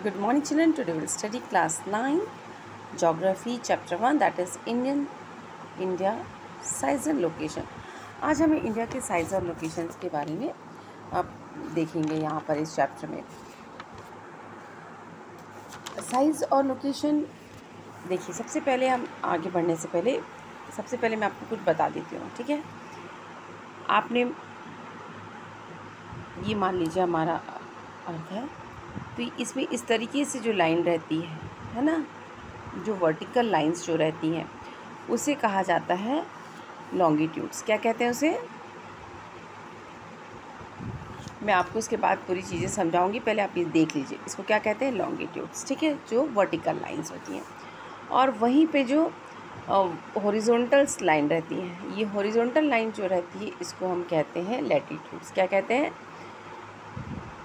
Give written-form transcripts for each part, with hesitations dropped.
Good morning children. Today we will study class 9 Geography chapter 1 that is India size and location. आज हमें India के size और locations के बारे में आप देखेंगे यहाँ पर इस चैप्टर में। साइज़ और लोकेशन देखिए, सबसे पहले हम आगे बढ़ने से पहले सबसे पहले मैं आपको कुछ बता देती हूँ, ठीक है। आपने ये मान लीजिए हमारा अर्थ है, तो इसमें इस तरीके से जो लाइन रहती है ना, जो वर्टिकल लाइंस जो रहती हैं उसे कहा जाता है लॉन्गिट्यूड्स। क्या कहते हैं उसे? मैं आपको इसके बाद पूरी चीज़ें समझाऊंगी, पहले आप ये देख लीजिए। इसको क्या कहते हैं? लॉन्गिट्यूड्स, ठीक है, जो वर्टिकल लाइंस होती हैं। और वहीं पे जो हॉरिजॉन्टल लाइन रहती हैं, ये हॉरिजॉन्टल लाइन जो रहती है इसको हम कहते हैं लैटिट्यूड्स। क्या कहते हैं?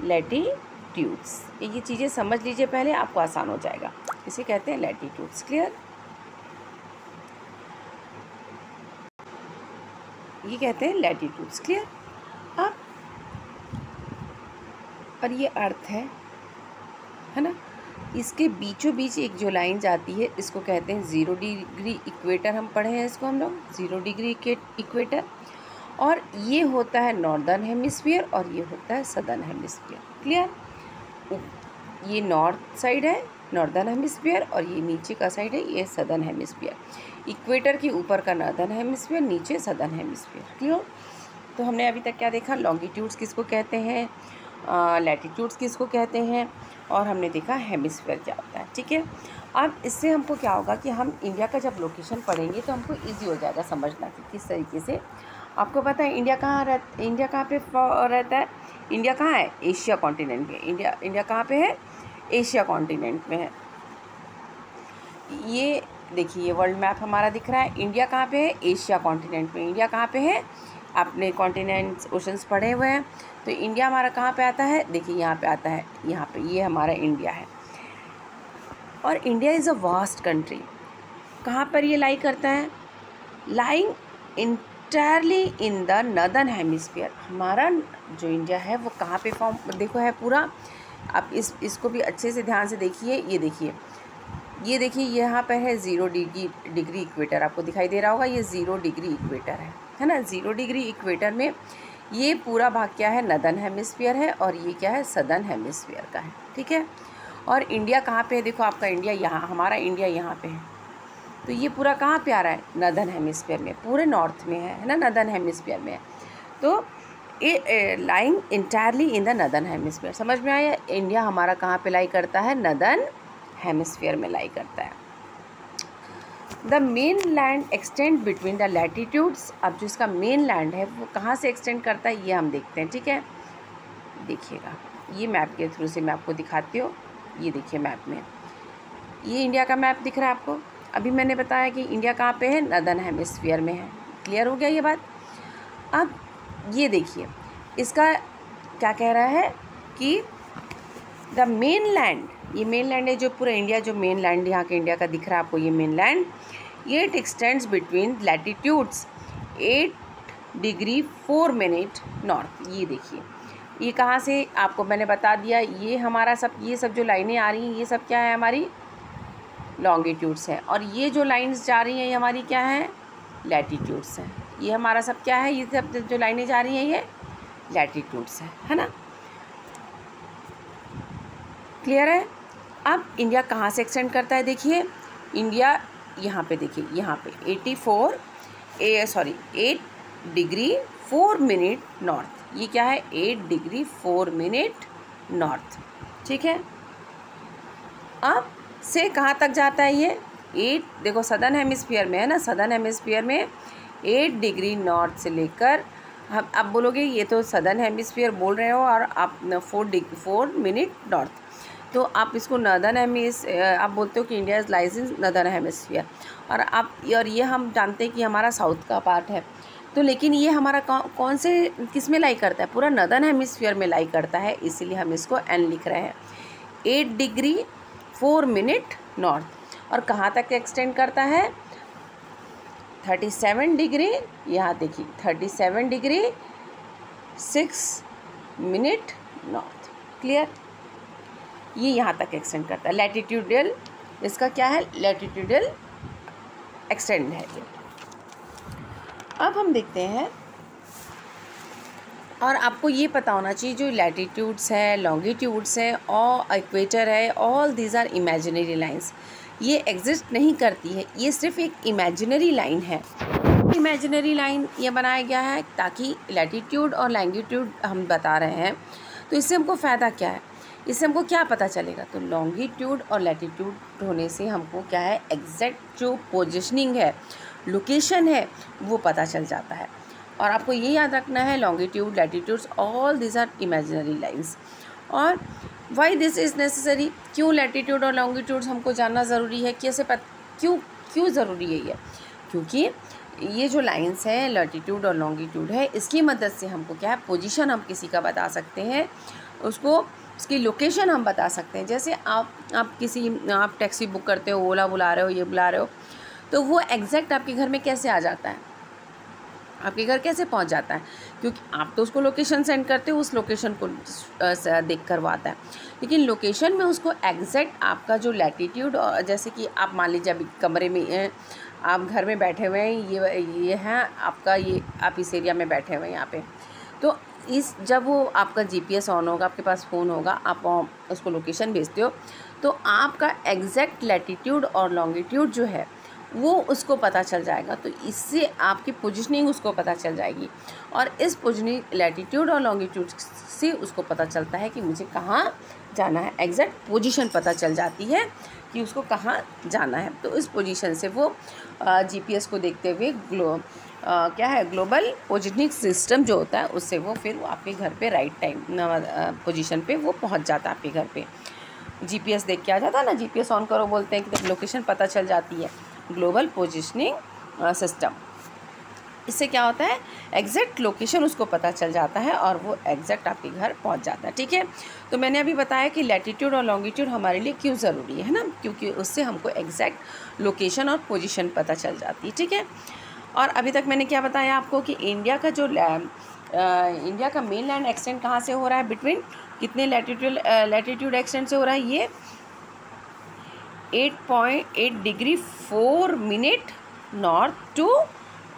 लैटिट्यूड्स। ये चीज़ें समझ लीजिए पहले, आपको आसान हो जाएगा। इसे कहते हैं लैटिट्यूड्स। क्लियर? ये कहते हैं लैटिट्यूड्स। क्लियर? अब और ये अर्थ है ना, इसके बीचों बीच एक जो लाइन जाती है इसको कहते हैं 0 डिग्री इक्वेटर। हम पढ़े हैं इसको हम लोग, 0 डिग्री इक्वेटर। और ये होता है नॉर्दर्न हेमिस्फीयर और ये होता है सदर्न हेमिस्फीयर। क्लियर? ये नॉर्थ साइड है, नॉर्दर्न हेमिस्फीयर, और ये नीचे का साइड है, ये सदर्न हेमिस्फीयर। इक्वेटर के ऊपर का नॉर्दर्न हेमिस्फीयर, नीचे सदर्न हेमिस्फीयर। क्लियर? तो हमने अभी तक क्या देखा? लॉन्गिट्यूड्स किसको कहते हैं, लैटिट्यूड्स किसको कहते हैं, और हमने देखा हेमिस्फीयर क्या होता है। ठीक है, अब इससे हमको क्या होगा कि हम इंडिया का जब लोकेशन पढ़ेंगे तो हमको इजी हो जाएगा समझना कि किस तरीके से। आपको पता है इंडिया कहाँ पे रहता है? इंडिया कहाँ है? एशिया कॉन्टिनेंट में। इंडिया कहाँ पे है? एशिया कॉन्टिनेंट में है। ये देखिए, ये वर्ल्ड मैप हमारा दिख रहा है। इंडिया कहाँ पे है? एशिया कॉन्टिनेंट में। इंडिया कहाँ पे है? आपने कॉन्टिनेंट्स, ओशंस पढ़े हुए हैं, तो इंडिया हमारा कहाँ पे आता है? देखिए यहाँ पे आता है, यहाँ पे ये हमारा इंडिया है। और India is a vast country. कहाँ पर ये लाई करता है? Lying entirely in the northern hemisphere. हमारा जो इंडिया है वो कहाँ पे फॉर्म देखो है पूरा। आप इसको भी अच्छे से ध्यान से देखिए। ये देखिए यहाँ पे है 0 डिग्री इक्वेटर। आपको दिखाई दे रहा होगा, ये 0 डिग्री इक्वेटर है ना। 0 डिग्री इक्वेटर में ये पूरा भाग क्या है? नॉर्दर्न हेमिस्फीयर है, और ये क्या है? सदर्न हेमिस्फीयर का है। ठीक है, और इंडिया कहाँ पे है? देखो आपका इंडिया यहाँ, हमारा इंडिया यहाँ पे है, तो ये पूरा कहाँ पे आ रहा है? नॉर्दर्न हेमिस्फीयर में, पूरे नॉर्थ में है ना, नॉर्दर्न हेमिस्फीयर में है। तो ये lying entirely in the northern hemisphere. समझ में आया? इंडिया हमारा कहाँ पे लाई करता है? नॉर्दर्न हेमिस्फीयर में लाई करता है। The main land extend between the latitudes. अब जो इसका मेन लैंड है वो कहाँ से एक्सटेंड करता है ये हम देखते हैं। ठीक है, देखिएगा, ये मैप के थ्रू से मैं आपको दिखाती हूँ। ये देखिए मैप में, ये इंडिया का मैप दिख रहा है आपको। अभी मैंने बताया कि इंडिया कहाँ पे है? नॉर्दर्न हेमिस्फीयर में है। क्लियर हो गया ये बात? अब ये देखिए, इसका क्या कह रहा है कि द मेन लैंड, ये मेन लैंड है जो पूरा इंडिया, जो मेन लैंड यहाँ के इंडिया का दिख रहा है आपको, ये मेन लैंड, ये it extends between latitudes 8 degree 4 minute north. ये देखिए, ये कहाँ से आपको मैंने बता दिया। ये हमारा ये सब जो लाइनें आ रही हैं ये सब क्या है? हमारी लॉन्गिट्यूड्स है। और ये जो लाइंस जा रही हैं ये हमारी क्या है? लैटिट्यूड्स हैं। ये हमारा सब क्या है? ये सब जो लाइनें जा रही हैं ये लैटिट्यूड्स है ना। क्लियर है? अब इंडिया कहाँ से एक्सटेंड करता है? देखिए इंडिया यहाँ पे, देखिए यहाँ पे 8 डिग्री 4 मिनट नॉर्थ। ये क्या है? 8 डिग्री 4 मिनट नॉर्थ। ठीक है, अब से कहाँ तक जाता है ये? 8, देखो सदर्न हेमिस्फीयर में है ना, सदर्न हेमिस्फीयर में 8 डिग्री नॉर्थ से लेकर, हम अब बोलोगे ये तो सदर्न हेमिस्फीयर बोल रहे हो और आप 4 मिनट नॉर्थ, तो आप इसको नॉर्दर्न आप बोलते हो कि India is lies in northern hemisphere, और ये हम जानते हैं कि हमारा साउथ का पार्ट है। तो लेकिन ये हमारा कौन से किस में लाई करता है? पूरा नॉर्दर्न हेमिस्फीयर में लाई करता है, इसीलिए हम इसको एन लिख रहे हैं। 8 डिग्री 4 मिनट नॉर्थ। और कहाँ तक एक्सटेंड करता है? 37 डिग्री, यहाँ देखिए 37 डिग्री 6 मिनट नॉर्थ। क्लियर? ये यहाँ तक एक्सटेंड करता है। लैटिट्यूडल, इसका क्या है, लैटिट्यूडल एक्सटेंड है ये। अब हम देखते हैं, और आपको ये पता होना चाहिए जो लैटिट्यूड्स है, लॉन्गिट्यूड्स है और इक्वेटर है, all these are imaginary lines. ये एग्जिस्ट नहीं करती है, ये सिर्फ एक इमेजिनरी लाइन है। इमेजिनरी लाइन ये बनाया गया है ताकि लैटिट्यूड और लॉन्गिट्यूड हम बता रहे हैं, तो इससे हमको फ़ायदा क्या है, इससे हमको क्या पता चलेगा, तो लॉन्गिट्यूड और लैटिट्यूड होने से हमको क्या है, एग्जैक्ट जो पोजिशनिंग है, लोकेशन है, वो पता चल जाता है। और आपको ये याद रखना है, longitude, latitudes, all this are imaginary lines. और वाई दिस इज़ नेसेसरी, क्यों लैटिट्यूड और लॉन्गिट्यूड्स हमको जानना ज़रूरी है, कैसे क्यों ज़रूरी है ये, क्योंकि ये जो लाइंस हैं, लैटिट्यूड और लॉन्गिट्यूड है, इसकी मदद से हमको क्या है, पोजीशन हम किसी का बता सकते हैं, उसको उसकी लोकेशन हम बता सकते हैं। जैसे आप टैक्सी बुक करते हो, ओला बुला रहे हो, ये बुला रहे हो, तो वो एग्जैक्ट आपके घर में कैसे आ जाता है, आपके घर कैसे पहुंच जाता है, क्योंकि आप तो उसको लोकेशन सेंड करते हो, उस लोकेशन को देख कर वो आता है। लेकिन लोकेशन में उसको एग्जैक्ट आपका जो लैटिट्यूड, और जैसे कि आप मान लीजिए अभी कमरे में आप घर में बैठे हुए हैं, ये है आपका, ये आप इस एरिया में बैठे हुए हैं यहाँ पे, तो जब वो आपका जीपीएस ऑन होगा, आपके पास फ़ोन होगा, आप उसको लोकेशन भेजते हो, तो आपका एग्जैक्ट लैटिट्यूड और लॉन्गिट्यूड जो है वो उसको पता चल जाएगा। तो इससे आपकी पोजीशनिंग उसको पता चल जाएगी, और इस पोजीशनिंग लैटिट्यूड और लॉन्गिट्यूड से उसको पता चलता है कि मुझे कहाँ जाना है, एग्जैक्ट पोजीशन पता चल जाती है कि उसको कहाँ जाना है। तो इस पोजीशन से वो जीपीएस को देखते हुए क्या है, ग्लोबल पोजीशनिंग सिस्टम जो होता है, उससे वो फिर वो आपके घर पे राइट टाइम पोजीशन पे वो पहुंच जाता है। आपके घर पे जीपीएस देख के आ जाता है ना, जीपीएस ऑन करो बोलते हैं कि तब लोकेशन पता चल जाती है, ग्लोबल पोजीशनिंग सिस्टम। इससे क्या होता है, एग्जैक्ट लोकेशन उसको पता चल जाता है और वो एग्जैक्ट आपके घर पहुंच जाता है। ठीक है, तो मैंने अभी बताया कि लैटिट्यूड और लॉन्गिट्यूड हमारे लिए क्यों ज़रूरी है ना, क्योंकि उससे हमको एग्जैक्ट लोकेशन और पोजीशन पता चल जाती है। ठीक है, और अभी तक मैंने क्या बताया आपको कि इंडिया का जो इंडिया का मेन लैंड एक्सटेंड कहाँ से हो रहा है, बिटवीन कितने लैटिट्यूड एक्सटेंड से हो रहा है, ये 8.8 degree 4 minute north to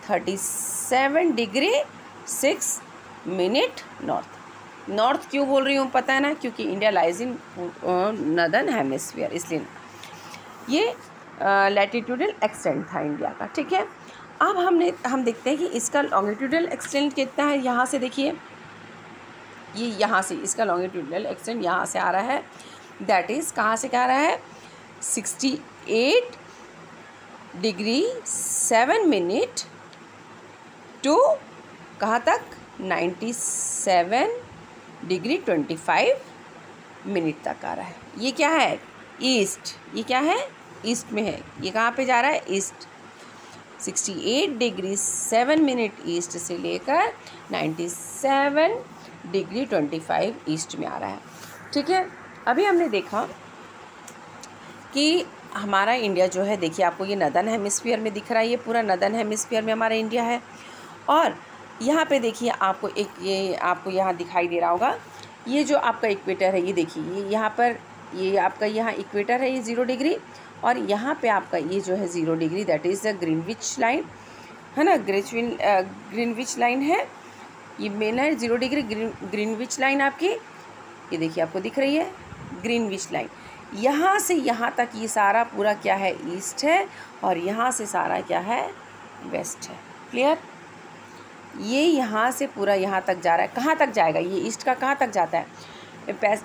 37 degree 6 minute north. North क्यों बोल रही हूँ पता है ना, क्योंकि India lies in northern hemisphere, इसलिए ये लैटिट्यूडल एक्सटेंड था इंडिया का। ठीक है, अब हम देखते हैं कि इसका लॉन्गिट्यूडल एक्सटेंड कितना है। यहाँ से देखिए, ये यहाँ से इसका लॉन्गिट्यूडल एक्सटेंड यहाँ से आ रहा है, दैट इज़ कहाँ से क्या आ रहा है, 68 डिग्री 7 मिनट टू कहाँ तक, 97 डिग्री 25 मिनट तक आ रहा है। ये क्या है, ईस्ट, ये क्या है, ईस्ट में है, ये कहाँ पे जा रहा है, ईस्ट। 68 डिग्री 7 मिनट ईस्ट से लेकर 97 डिग्री 25 ईस्ट में आ रहा है। ठीक है, अभी हमने देखा कि हमारा इंडिया जो है, देखिए आपको ये नदर्न हेमिस्फीयर में दिख रहा है, ये पूरा नदर्न हेमिस्फीयर में हमारा इंडिया है। और यहाँ पे देखिए आपको ये आपको यहाँ दिखाई दे रहा होगा, ये जो आपका इक्वेटर है, ये देखिए ये यहाँ पर, ये आपका यहाँ इक्वेटर है, ये 0 डिग्री, और यहाँ पे आपका ये जो है 0 degree, that is the Greenwich line है ना, ग्रीनविच लाइन है, ये मेन है 0 डिग्री ग्रीनविच लाइन आपकी, ये देखिए आपको दिख रही है ग्रीनविच लाइन। यहाँ से यहाँ तक ये सारा पूरा क्या है, ईस्ट है, और यहाँ से सारा क्या है, वेस्ट है। क्लियर, ये यहाँ से पूरा यहाँ तक जा रहा है, कहाँ तक जाएगा, ये ईस्ट का कहाँ तक जाता है,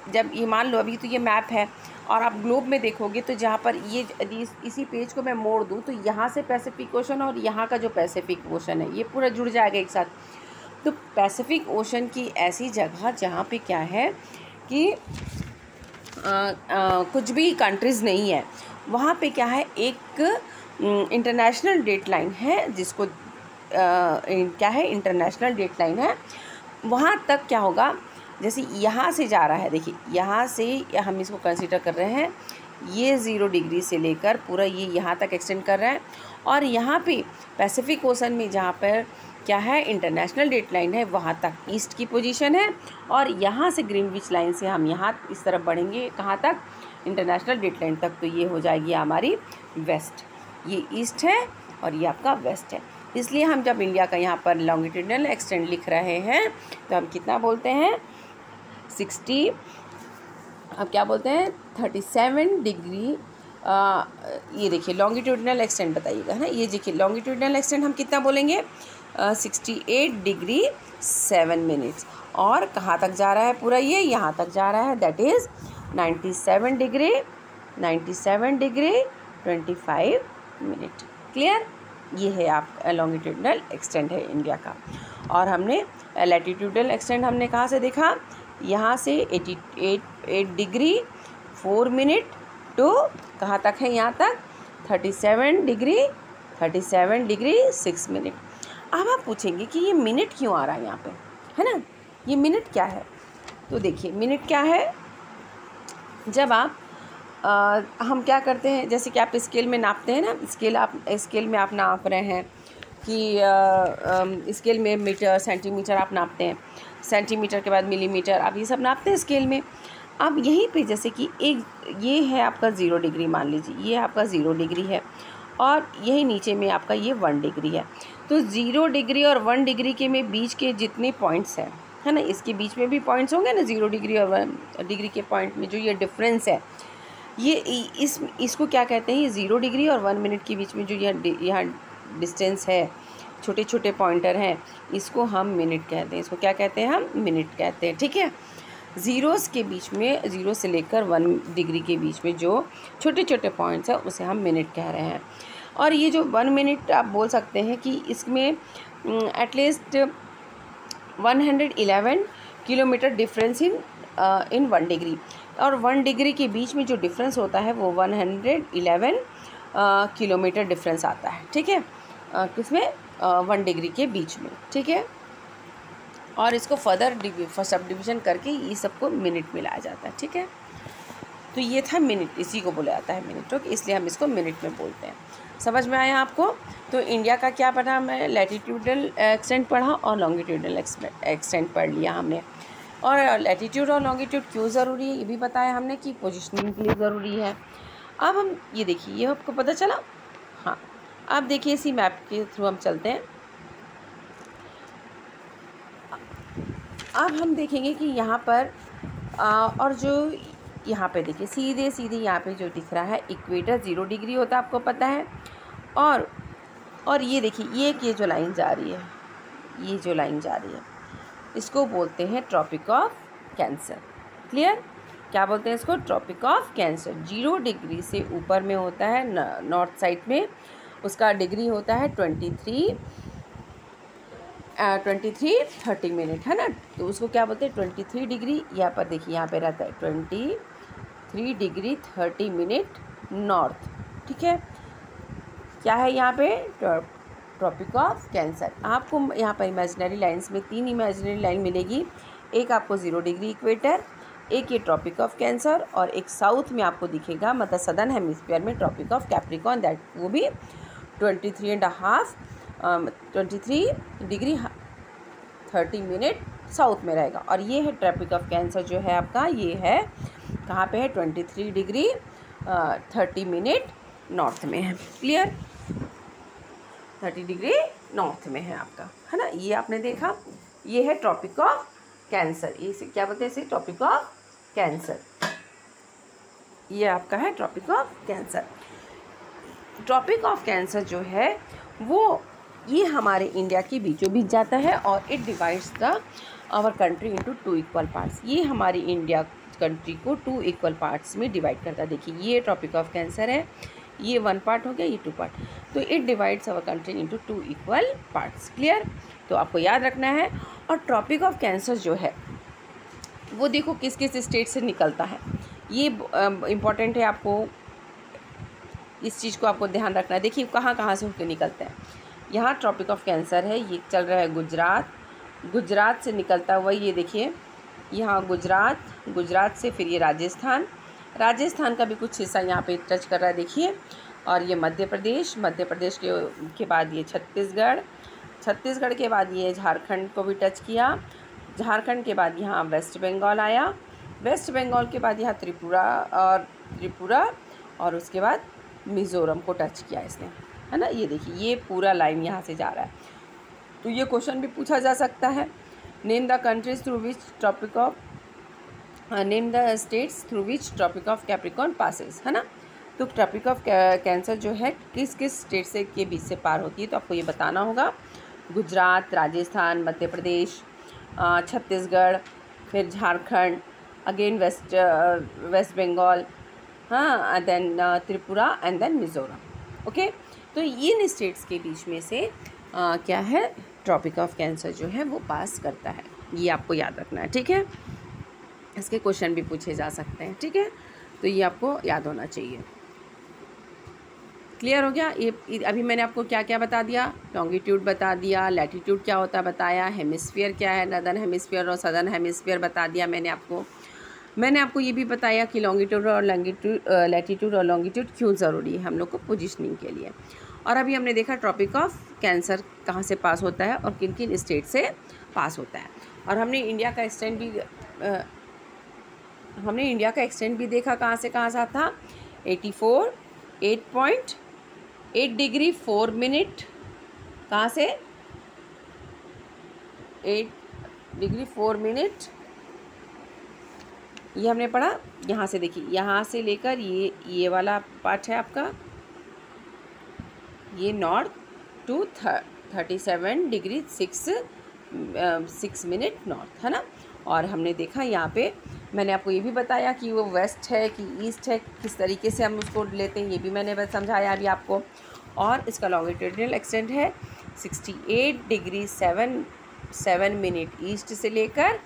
जब ये मान लो अभी तो ये मैप है, और आप ग्लोब में देखोगे तो जहाँ पर ये इसी पेज को मैं मोड़ दूँ तो यहाँ से पैसिफिक ओशन और यहाँ का जो पैसिफिक ओशन है, ये पूरा जुड़ जाएगा एक साथ। तो पैसिफिक ओशन की ऐसी जगह जहाँ पे क्या है कि कुछ भी कंट्रीज़ नहीं है, वहाँ पे क्या है, एक इंटरनेशनल डेट लाइन है, जिसको क्या है, इंटरनेशनल डेट लाइन है। वहाँ तक क्या होगा, जैसे यहाँ से जा रहा है, देखिए यहाँ से हम इसको कंसीडर कर रहे हैं, ये 0 डिग्री से लेकर पूरा ये यहाँ तक एक्सटेंड कर रहा है, और यहाँ पे पैसिफिक ओशन में जहाँ पर क्या है, इंटरनेशनल डेट लाइन है, वहाँ तक ईस्ट की पोजीशन है। और यहाँ से ग्रीनविच लाइन से हम यहाँ इस तरफ बढ़ेंगे, कहाँ तक, इंटरनेशनल डेट लाइन तक, तो ये हो जाएगी हमारी वेस्ट। ये ईस्ट है और ये आपका वेस्ट है। इसलिए हम जब इंडिया का यहाँ पर लॉन्गिट्यूडनल एक्सटेंड लिख रहे हैं तो हम कितना बोलते हैं, 60, अब क्या बोलते हैं, 37 डिग्री। ये देखिए लॉन्गिट्यूडनल एक्सटेंड बताइएगा, है ना। ये देखिए लॉन्गिट्यूडनल एक्सटेंड हम कितना बोलेंगे, 68 डिग्री 7 मिनट्स। और कहाँ तक जा रहा है पूरा, ये यहाँ तक जा रहा है, that is 97 degree 25 minute. Clear, ये है आप लॉन्गिट्यूडनल एक्सटेंड है इंडिया का। और हमने लैटिट्यूडनल एक्सटेंड हमने कहाँ से देखा, यहाँ से 88 डिग्री 4 मिनट टू कहाँ तक है, यहाँ तक 37 डिग्री 6 मिनट। अब आप पूछेंगे कि ये मिनट क्यों आ रहा है यहाँ पे, है ना, ये मिनट क्या है। तो देखिए मिनट क्या है, जब आप हम क्या करते हैं, जैसे कि आप स्केल में नापते हैं ना, स्केल में आप नाप रहे हैं कि स्केल में मीटर सेंटीमीटर आप नापते हैं, सेंटीमीटर के बाद मिलीमीटर, आप ये सब नापते हैं स्केल में। अब यहीं पे जैसे कि एक ये है आपका 0 डिग्री, मान लीजिए ये आपका 0 डिग्री है, और यही नीचे में आपका ये 1 डिग्री है। तो 0 डिग्री और 1 डिग्री के में बीच के जितने पॉइंट्स हैं, है ना, इसके बीच में भी पॉइंट्स होंगे ना, 0 डिग्री और 1 डिग्री के पॉइंट में जो ये डिफरेंस है, ये इसको क्या कहते हैं, ये 0 डिग्री और 1 मिनट के बीच में जो यहाँ डिस्टेंस है, छोटे छोटे पॉइंटर हैं, इसको हम मिनट कहते हैं। इसको क्या कहते हैं, हम मिनट कहते हैं। ठीक है, ज़ीरोज़ के बीच में, 0 से लेकर 1 डिग्री के बीच में जो छोटे छोटे पॉइंट्स हैं उसे हम मिनट कह रहे हैं। और ये जो 1 मिनट आप बोल सकते हैं कि इसमें at least 111 kilometre difference in 1 degree, और 1 डिग्री के बीच में जो डिफरेंस होता है वो 111 किलोमीटर डिफरेंस आता है। ठीक है, किसमें, 1 डिग्री के बीच में। ठीक है, और इसको फर्दर सब डिवीज़न करके ये सबको मिनट में लाया जाता है। ठीक है, तो ये था मिनट, इसी को बोला जाता है मिनट। ओके, इसलिए हम इसको मिनट में बोलते हैं। समझ में आया आपको। तो इंडिया का क्या पढ़ा, मैं लैटिट्यूडल एक्सटेंड पढ़ा और लॉन्गिट्यूडल एक्सटेंड पढ़ लिया हमने। और लैटिट्यूड और लॉन्गिट्यूड क्यों ज़रूरी है ये भी बताया हमने कि पोजिशनिंग के लिए ज़रूरी है। अब हम ये देखिए, ये आपको पता चला। हाँ, अब देखिए इसी मैप के थ्रू हम चलते हैं। अब हम देखेंगे कि यहाँ पर और जो यहाँ पे देखिए सीधे सीधे यहाँ पे जो दिख रहा है इक्वेटर 0 डिग्री होता है, आपको पता है। और ये देखिए ये जो लाइन जा रही है, ये जो लाइन जा रही है इसको बोलते हैं ट्रॉपिक ऑफ कैंसर। क्लियर, क्या बोलते हैं इसको, ट्रॉपिक ऑफ कैंसर। 0 डिग्री से ऊपर में होता है नॉर्थ साइड में, उसका डिग्री होता है 23 30 मिनट, है ना। तो उसको क्या बोलते हैं 23 डिग्री, यहाँ पर देखिए यहाँ पे रहता है 23 डिग्री 30 मिनट नॉर्थ। ठीक है, क्या है यहाँ पे, ट्रॉपिक ऑफ कैंसर। आपको यहाँ पर इमेजिनरी लाइंस में 3 इमेजिनरी लाइन मिलेगी, एक आपको 0 डिग्री इक्वेटर, एक ये ट्रॉपिक ऑफ कैंसर, और एक साउथ में आपको दिखेगा, मतलब सदर्न हेमिस्फीयर में ट्रॉपिक ऑफ कैप्रिकॉर्न, दैट वो भी 23 डिग्री 30 मिनट साउथ में रहेगा। और ये है ट्रॉपिक ऑफ कैंसर जो है आपका, ये है कहाँ पे है, 23 डिग्री 30 मिनट नॉर्थ में है। क्लियर, 30 डिग्री नॉर्थ में है आपका, है ना। ये आपने देखा, ये है ट्रॉपिक ऑफ कैंसर। ये क्या बोलते हैं इसे, ट्रॉपिक ऑफ कैंसर। ये आपका है tropic of cancer. Tropic of cancer जो है वो ये हमारे इंडिया के बीचों बीच जाता है, और it divides the our country into 2 equal parts. ये हमारी इंडिया कंट्री को 2 इक्वल पार्ट्स में डिवाइड करता है। देखिए ये ट्रॉपिक ऑफ कैंसर है, ये 1 पार्ट हो गया, ये 2 पार्ट, तो it divides our country into 2 equal parts. Clear, तो आपको याद रखना है। और ट्रॉपिक ऑफ कैंसर जो है वो देखो किस किस स्टेट से निकलता है, ये इम्पॉर्टेंट है, आपको इस चीज़ को आपको ध्यान रखना है। देखिए कहाँ कहाँ से होकर निकलते हैं। यहाँ ट्रॉपिक ऑफ कैंसर है, ये चल रहा है गुजरात से निकलता हुआ, ये देखिए यहाँ गुजरात से, फिर ये राजस्थान का भी कुछ हिस्सा यहाँ पे टच कर रहा है, देखिए। और ये मध्य प्रदेश के बाद ये छत्तीसगढ़ छत्तीसगढ़ के बाद ये झारखंड को भी टच किया, झारखंड के बाद यहाँ वेस्ट बंगाल आया, वेस्ट बंगाल के बाद यहाँ त्रिपुरा और उसके बाद मिज़ोरम को टच किया इसने, है ना। ये देखिए ये पूरा लाइन यहाँ से जा रहा है। तो ये क्वेश्चन भी पूछा जा सकता है, name the countries through which tropic of name the states through which tropic of capricorn passes, है ना। तो ट्रॉपिक ऑफ कैंसर जो है किस किस स्टेट से के बीच से पार होती है, तो आपको ये बताना होगा। गुजरात, राजस्थान, मध्य प्रदेश, छत्तीसगढ़, फिर झारखंड, अगेन वेस्ट बंगाल, हाँ, then Tripura and then Mizoram. Okay, तो इन स्टेट्स के बीच में से क्या है, ट्रॉपिक ऑफ कैंसर जो है वो पास करता है। ये आपको याद रखना है, ठीक है। इसके क्वेश्चन भी पूछे जा सकते हैं, ठीक है। तो ये आपको याद होना चाहिए। क्लियर हो गया। ये अभी मैंने आपको क्या क्या बता दिया, लॉन्गिट्यूड बता दिया, लैटिट्यूड क्या होता है बताया, हेमिस्फीयर क्या है, नॉर्दर्न हेमिस्फीयर और सदर्न हेमिस्फीयर बता दिया मैंने आपको ये भी बताया कि लॉन्गिट्यूड और लैटिट्यूड और लॉन्गिट्यूड क्यों ज़रूरी है हम लोग को पोजिशनिंग के लिए। और अभी हमने देखा ट्रॉपिक ऑफ कैंसर कहाँ से पास होता है और किन किन स्टेट से पास होता है। और हमने इंडिया का एक्सटेंट भी देखा, कहाँ से कहाँ सा था, 8.8 डिग्री 4 मिनट, कहाँ से 8 डिग्री 4 मिनट, ये हमने पढ़ा। यहाँ से देखिए, यहाँ से लेकर ये वाला पार्ट है आपका, ये north to 37 degree 6 minute north, है ना। और हमने देखा यहाँ पे मैंने आपको ये भी बताया कि वो वेस्ट है कि ईस्ट है, किस तरीके से हम उसको लेते हैं, ये भी मैंने बस समझाया अभी आपको। और इसका लॉन्गिट्यूडिनल एक्सटेंट है 68 डिग्री 7 मिनट ईस्ट से लेकर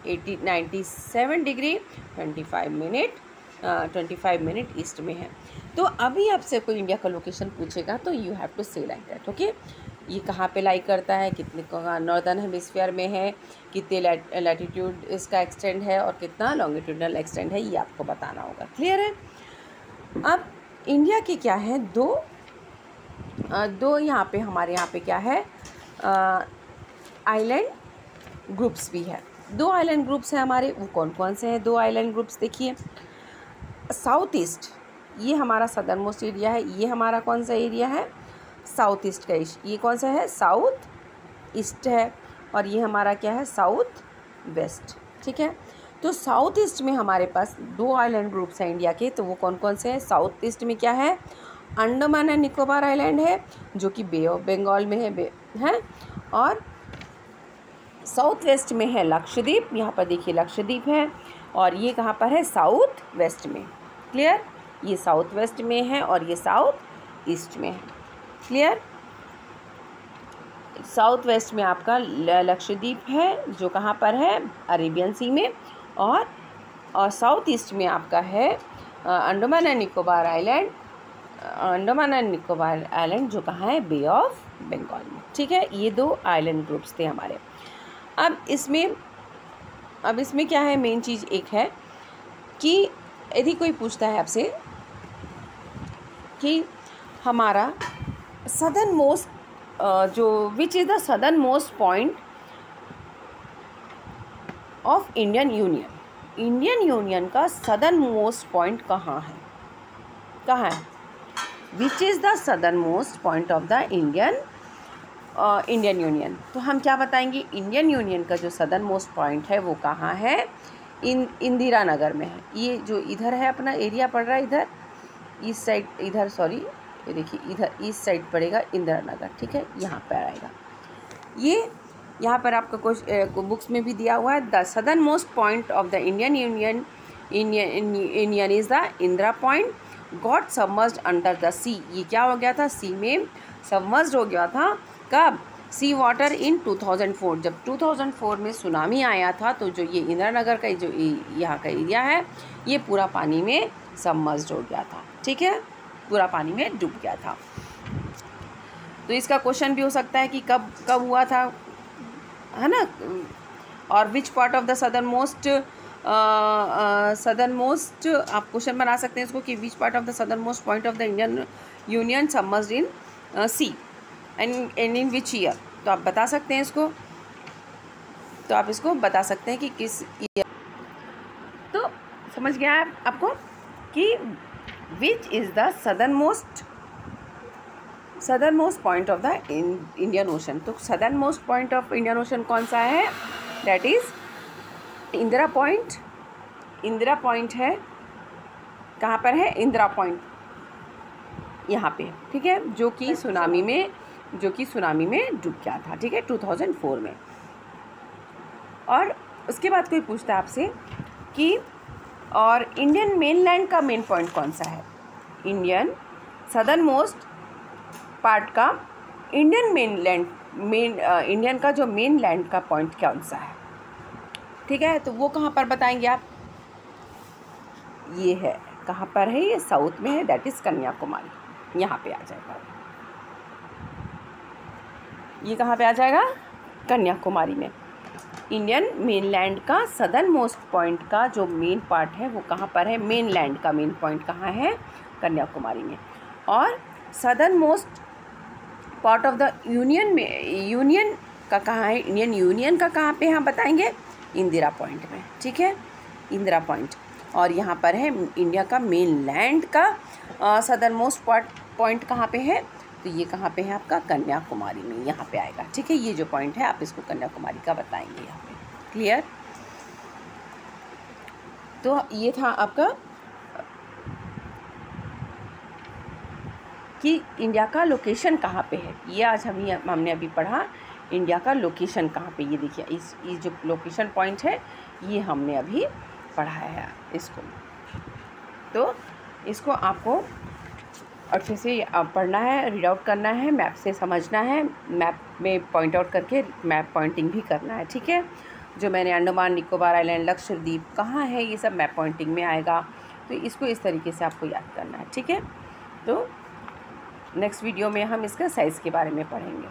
97 डिग्री 25 मिनट ईस्ट में है। तो अभी आपसे कोई इंडिया का लोकेशन पूछेगा तो यू हैव टू से लाइक दैट, ओके। ये कहाँ पे लाई करता है, कितने नॉर्दर्न हेमिस्फीयर में है, कितने लैटिट्यूड इसका एक्सटेंड है और कितना लॉन्गिट्यूडनल एक्सटेंड है, ये आपको बताना होगा। क्लियर है। अब इंडिया के क्या है, दो यहाँ पे हमारे यहाँ पे क्या है, आइलैंड ग्रुप्स भी है। 2 आइलैंड ग्रुप्स हैं हमारे, वो कौन कौन से हैं 2 आइलैंड ग्रुप्स, देखिए। साउथ ईस्ट, ये हमारा सदर्न मोस्ट एरिया है, ये हमारा कौन सा एरिया है, साउथ ईस्ट का। ये कौन सा है, साउथ ईस्ट है। और ये हमारा क्या है, साउथ वेस्ट, ठीक है। तो साउथ ईस्ट में हमारे पास 2 आइलैंड ग्रुप्स हैं इंडिया के, तो वो कौन कौन से हैं। साउथ ईस्ट में क्या है, अंडमान एंड निकोबार आइलैंड है जो कि बे ऑफ बंगाल में है। और साउथ वेस्ट में है लक्षद्वीप, यहाँ पर देखिए लक्षद्वीप है। और ये कहाँ पर है, साउथ वेस्ट में। क्लियर, ये साउथ वेस्ट में है और ये साउथ ईस्ट में है। क्लियर। साउथ वेस्ट में आपका लक्षद्वीप है जो कहाँ पर है, अरेबियन सी में। और साउथ ईस्ट में आपका है अंडमान एंड निकोबार आइलैंड जो कहाँ है, बे ऑफ बंगाल में, ठीक है। ये 2 आइलैंड ग्रुप्स थे हमारे। अब इसमें क्या है, मेन चीज़ एक है कि यदि कोई पूछता है आपसे कि हमारा southern most which is the southern most point of Indian union का सदर्न मोस्ट पॉइंट कहाँ है, विच is the southern most point of the Indian union. तो हम क्या बताएंगे, इंडियन यूनियन का जो सदर्न मोस्ट पॉइंट है वो कहाँ है, इंदिरा नगर में है। ये जो इधर है अपना एरिया पड़ रहा है, इधर ईस्ट साइड, इधर सॉरी, ये देखिए इधर ईस्ट साइड पड़ेगा इंदिरा नगर, ठीक है, यहाँ पर आएगा। ये यहाँ पर आपका कुछ बुक्स में भी दिया हुआ है, the southern most point of the Indian union is the Indira Point, got submerged under the sea. ये क्या हो गया था, सी में सबमर्ज्ड हो गया था। कब, सी वाटर इन 2004, जब 2004 में सुनामी आया था तो जो ये इंदिरा नगर का जो यहाँ का एरिया है ये पूरा पानी में सबमर्ज्ड हो गया था, ठीक है, पूरा पानी में डूब गया था। तो इसका क्वेश्चन भी हो सकता है कि कब हुआ था, है ना। और which part of the southern most आप क्वेश्चन बना सकते हैं इसको कि which part of the southern most point of the Indian union submerged in sea and in which year. तो आप बता सकते हैं इसको, तो आप इसको बता सकते हैं कि किस ईयर। तो समझ गया है आपको कि which is the southern most point of the Indian ocean. तो southern most point of Indian ocean कौन सा है? That is Indira Point. Indira Point है, कहाँ पर है? इंदिरा पॉइंट यहाँ पे, ठीक है, जो कि सुनामी में डूब गया था, ठीक है, 2004 में। और उसके बाद कोई पूछता है आपसे कि और इंडियन मेनलैंड का मेन पॉइंट कौन सा है? इंडियन सदर्न मोस्ट पार्ट का इंडियन का जो मेन लैंड का पॉइंट कौन सा है, ठीक है, तो वो कहाँ पर बताएंगे आप? ये है, कहाँ पर है? ये साउथ में है, दैट इज़ कन्याकुमारी, यहाँ पे आ जाएगा। ये कहाँ पे आ जाएगा? कन्याकुमारी में। इंडियन मेनलैंड का सदर्न मोस्ट पॉइंट का जो मेन पार्ट है वो कहाँ पर है? मेनलैंड का मेन पॉइंट कहाँ है? कन्याकुमारी में। और southern most part of the union का कहाँ है? इंडियन यूनियन का कहाँ पे हम बताएंगे? इंदिरा पॉइंट में, ठीक है, इंदिरा पॉइंट। और यहाँ पर है इंडिया का मेनलैंड का सदर्न मोस्ट पॉइंट कहाँ पे है? तो ये कहाँ पे है आपका? कन्याकुमारी में, यहाँ पे आएगा, ठीक है। ये जो पॉइंट है आप इसको कन्याकुमारी का बताएंगे यहाँ पे। क्लियर? तो ये था आपका कि इंडिया का लोकेशन कहाँ पे है। ये आज हमने अभी पढ़ा इंडिया का लोकेशन कहाँ पे। ये देखिए इस जो लोकेशन पॉइंट है ये हमने अभी पढ़ाया है इसको। तो इसको आपको अच्छे से पढ़ना है, रीड आउट करना है, मैप से समझना है, मैप में पॉइंट आउट करके मैप पॉइंटिंग भी करना है, ठीक है। जो मैंने अंडमान निकोबार आइलैंड, लक्षद्वीप कहाँ है, ये सब मैप पॉइंटिंग में आएगा। तो इसको इस तरीके से आपको याद करना है, ठीक है। तो नेक्स्ट वीडियो में हम इसका साइज़ के बारे में पढ़ेंगे।